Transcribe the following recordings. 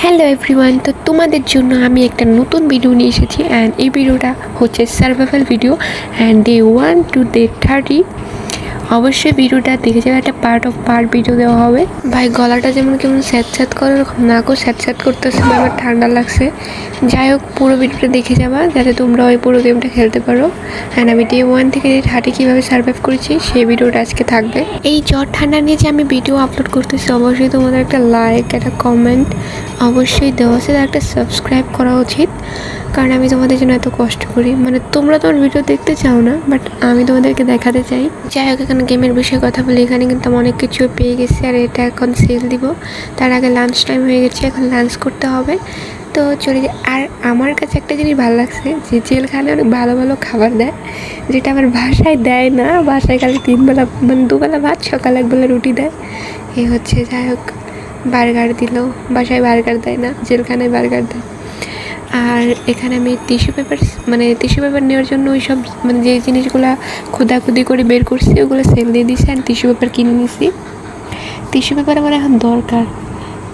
Hello everyone, তো তোমাদের জন্য আমি একটা নতুন ভিডিও নিয়ে এসেছি অ্যান্ড এই ভিডিওটা হচ্ছে survival video and day 1 to day 30। অবশ্যই ভিডিওটা দেখে যাবে, একটা পার্ট ভিডিও দেওয়া হবে। ভাই গলাটা যেমন কেমন স্যাঁত করে, ওরকম নাকও স্যাঁত করতেছে, আমার ঠান্ডা লাগছে। যাই হোক, পুরো ভিডিওটা দেখে যাবা যাতে তোমরা ওই পুরো গেমটা খেলতে পারো। অ্যান্ড আমি ডে 1 থেকে ডে 30 কীভাবে সার্ভাইভ করেছি সেই ভিডিওটা আজকে থাকবে। এই জ্বর ঠান্ডা নিয়ে যে আমি ভিডিও আপলোড করতেছি, অবশ্যই তোমাদের একটা লাইক, একটা কমেন্ট অবশ্যই দেওয়া আছে, একটা সাবস্ক্রাইব করা উচিত, কারণ আমি তোমাদের জন্য এত কষ্ট করি। মানে তোমরা তোমার ভিডিও দেখতে চাও না, বাট আমি তোমাদেরকে দেখাতে চাই। যাই হোক, এখানে গেমের বিষয়ে কথা বলি। এখানে কিন্তু আমি অনেক কিছু পেয়ে গেছি, আর এটা এখন সেল দিব। তার আগে লাঞ্চ টাইম হয়ে গেছে, এখন লাঞ্চ করতে হবে, তো চলে যাই। আর আমার কাছে একটা জিনিস ভালো লাগছে যে জেলখানে অনেক ভালো ভালো খাবার দেয়, যেটা আমার বাসায় দেয় না। বাসায় খালি 3 বেলা, মানে 2 বেলা ভাত, সকালে 1 বেলা রুটি দেয়, এই হচ্ছে। যাই হোক, বার্গার দিল, বাসায় বার্গার দেয় না, জেলখানায় বার্গার দেয়। আর এখানে আমি টিস্যু পেপার নেওয়ার জন্য ওই সব মানে যে জিনিসগুলো খোদাখুদি করে বের করছি ওগুলো সেল দিয়ে দিয়েছি, আর টিস্যু পেপার কিনে নিয়েছি। টিস্যু পেপার আমার এখন দরকার,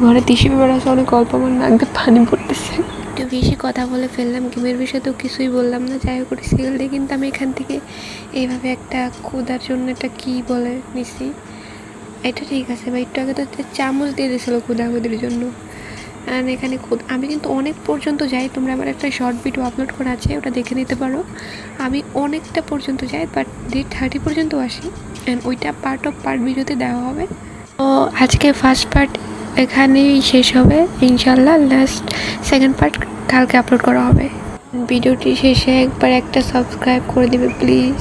ঘরে টিস্যু পেপার আছে অনেক, অল্প, আমার নাক দিয়ে পানি পড়তেছে। একটু বেশি কথা বলে ফেললাম, গেমের বিষয়ে তো কিছুই বললাম না। যাই হোক, সেল দিয়ে কিন্তু আমি এখান থেকে এইভাবে একটা খোদার জন্য একটা কী বলে নিছি, এটা ঠিক আছে ভাই। একটু আগে তো চামচ দিয়ে দিয়েছিলো খোদাখুদির জন্য। আর এখানে আমি কিন্তু অনেক পর্যন্ত যাই, তোমরা আমার একটা শর্ট ভিডিও আপলোড করা আছে, ওটা দেখে নিতে পারো। আমি অনেকটা পর্যন্ত যাই, বাট ডে 30 পর্যন্ত আসি, অ্যান্ড ওইটা পার্ট ভিডিওতে দেওয়া হবে। তো আজকে ফার্স্ট পার্ট এখানেই শেষ হবে ইনশাল্লাহ। সেকেন্ড পার্ট কালকে আপলোড করা হবে। ভিডিওটি শেষে একবার একটা সাবস্ক্রাইব করে দিবে প্লিজ।